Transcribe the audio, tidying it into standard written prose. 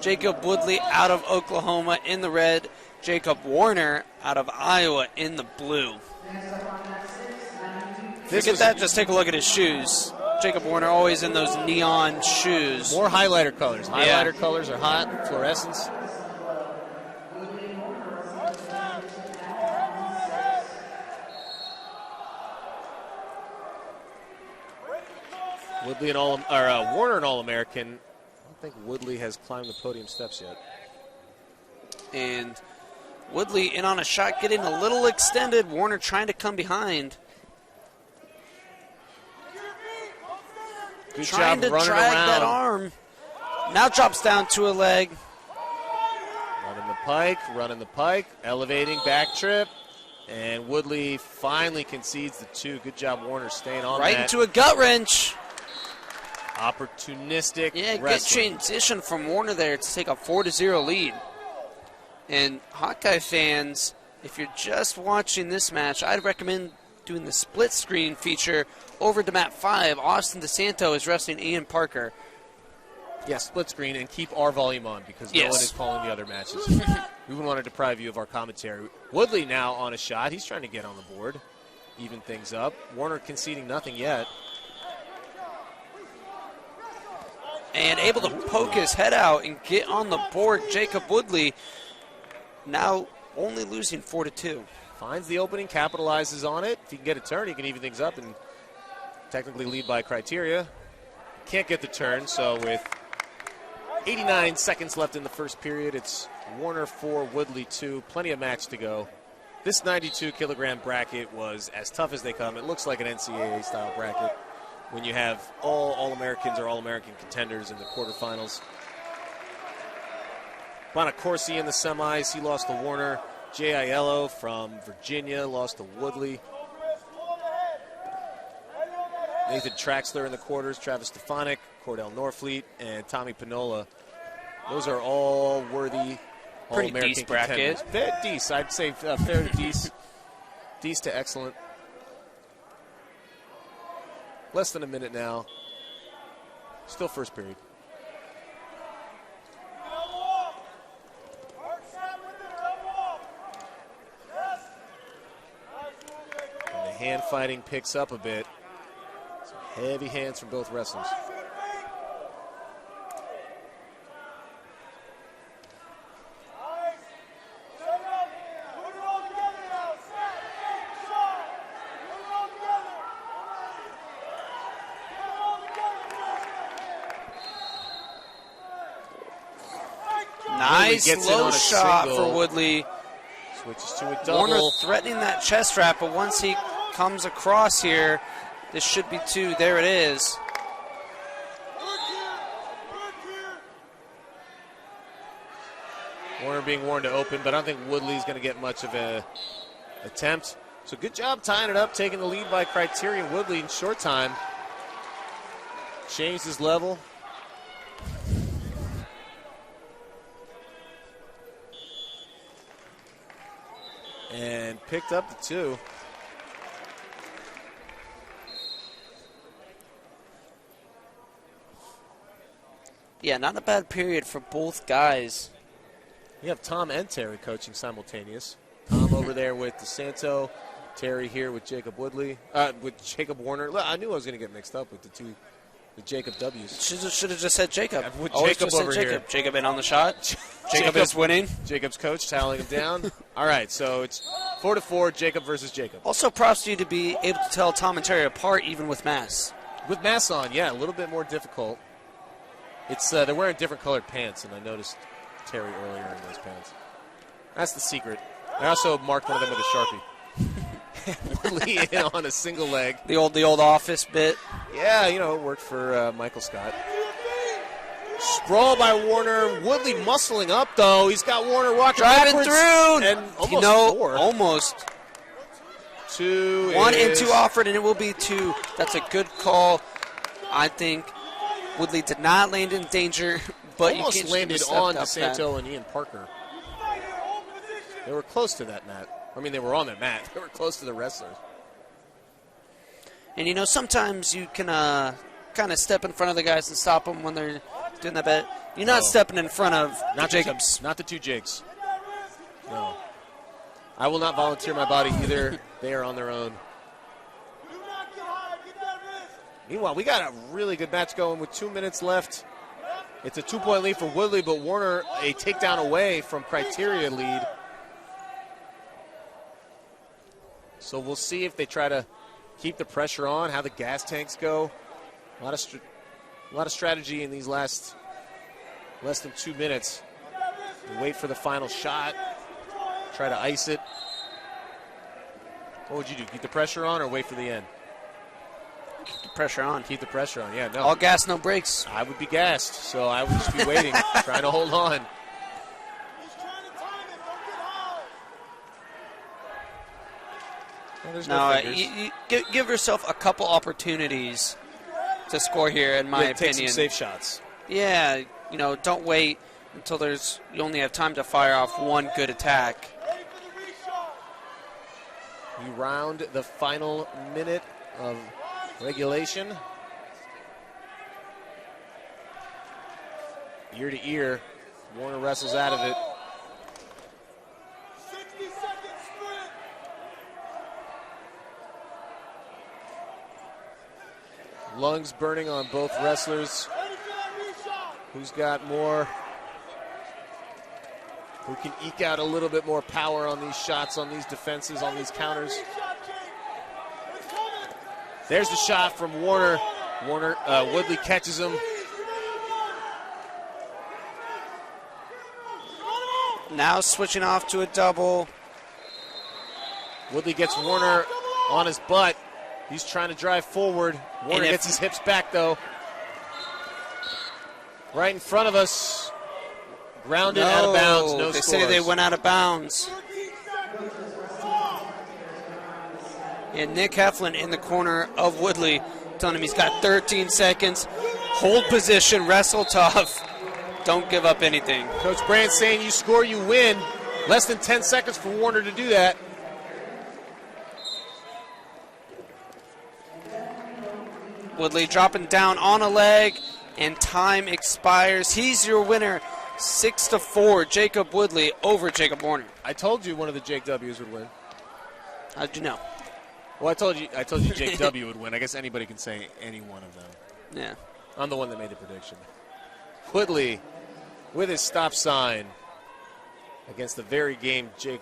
Jakob Woodley out of Oklahoma in the red. Jacob Warner out of Iowa in the blue. Forget that, just take a look at his shoes. Jacob Warner always in those neon shoes. More highlighter colors. Highlighter colors are hot, fluorescence. Woodley Warner an All-American. I don't think Woodley has climbed the podium steps yet. And Woodley in on a shot, getting a little extended. Warner trying to come behind. Good trying job to running drag around. that arm. Now drops down to a leg. Running the pike, elevating, back trip. And Woodley finally concedes the two. Good job, Warner, staying on right that. into a gut wrench. Opportunistic good wrestling. transition from Warner there to take a 4-0 lead. And Hawkeye fans, if you're just watching this match, I'd recommend doing the split screen feature over to mat 5. Austin DeSanto is wrestling Ian Parker. Yeah, split screen and keep our volume on because no one is calling the other matches. We wouldn't want to deprive you of our commentary. Woodley now on a shot. He's trying to get on the board, even things up. Warner conceding nothing yet. And able to poke his head out and get on the board. Jakob Woodley now only losing 4-2. Finds the opening, capitalizes on it. If he can get a turn, he can even things up and technically lead by criteria. Can't get the turn, so with 89 seconds left in the first period, it's Warner 4, Woodley 2. Plenty of match to go. This 92-kilogram bracket was as tough as they come. It looks like an NCAA-style bracket when you have all All-Americans or All-American contenders in the quarterfinals. Bonacorsi in the semis. He lost to Warner. Jay Aiello from Virginia lost to Woodley. Nathan Traxler in the quarters, Travis Stefanik, Cordell Norfleet, and Tommy Pinola. Those are all worthy All-American contenders. Fair Dece, I'd say fair to Dece. Dece to excellent. Less than a minute now. Still first period. And the hand fighting picks up a bit. Heavy hands from both wrestlers. Nice low shot for Woodley. Switches to a double. Warner threatening that chest wrap, but once he comes across here, this should be 2. There it is. Warner being warned to open, but I don't think Woodley's going to get much of an attempt. So good job tying it up, taking the lead by criteria. Woodley in short time changed his level. And picked up the 2. Yeah, not a bad period for both guys. You have Tom and Terry coaching simultaneous. Tom over there with DeSanto, Terry here with Jakob Woodley, with Jacob Warner. I knew I was going to get mixed up with the Jacob W's. Should have just said Jacob. With Always Jacob just over said Jacob. here. Jacob in on the shot. Jacob is winning. Jacob's coach toweling him down. All right, so it's 4-4, Jacob versus Jacob. Also props to you to be able to tell Tom and Terry apart even with masks. With masks on, yeah, a little bit more difficult. It's they're wearing different colored pants, and I noticed Terry earlier in those pants. That's the secret. I also marked one of them with a Sharpie. Woodley in on a single leg. The old office bit. Yeah, it worked for Michael Scott. Sprawl by Warner. Woodley muscling up, though. He's got Warner walking driving backwards. through. And almost 4. Almost. 2 1 is... and 2 offered, and it will be 2. That's a good call. I think Woodley did not land in danger, but almost you can't landed on DeSanto and Ian Parker. They were close to that mat. I mean, they were on that mat. They were close to the wrestlers. And, sometimes you can kind of step in front of the guys and stop them when they're doing that bet. You're not stepping in front of not Jacobs. Not the two Jakes. No. I will not volunteer my body either. They are on their own. Meanwhile, we got a really good match going with 2 minutes left. It's a 2-point lead for Woodley, but Warner a takedown away from Criteria lead. So we'll see if they try to keep the pressure on, how the gas tanks go. A lot of strategy in these less than 2 minutes. We'll wait for the final shot, try to ice it. What would you do, keep the pressure on or wait for the end? Keep the pressure on. Keep the pressure on, yeah. No. All gas, no brakes. I would be gassed, so I would just be waiting, trying to hold on. Well, no, you give yourself a couple opportunities to score here, in my opinion. Take some safe shots. Yeah, don't wait until you only have time to fire off one good attack. We round the final minute of regulation. Ear to ear, Warner wrestles out of it. Lungs burning on both wrestlers. Who's got more? Who can eke out a little bit more power on these shots, on these defenses, on these counters? There's the shot from Warner. Woodley catches him. Now switching off to a double. Woodley gets Warner on his butt. He's trying to drive forward. Warner gets his hips back, though. Right in front of us. Grounded out of bounds. No they scores. say they went out of bounds. And Nick Heflin in the corner of Woodley, telling him he's got 13 seconds. Hold position, wrestle tough. Don't give up anything. Coach Brand saying you score, you win. Less than 10 seconds for Warner to do that. Woodley dropping down on a leg, and time expires. He's your winner, 6-4. Jakob Woodley over Jacob Warner. I told you one of the Jake W's would win. How'd you know? Well, I told you Jake W would win. I guess anybody can say any one of them. Yeah. I'm the one that made the prediction. Woodley with his stop sign against the very game Jake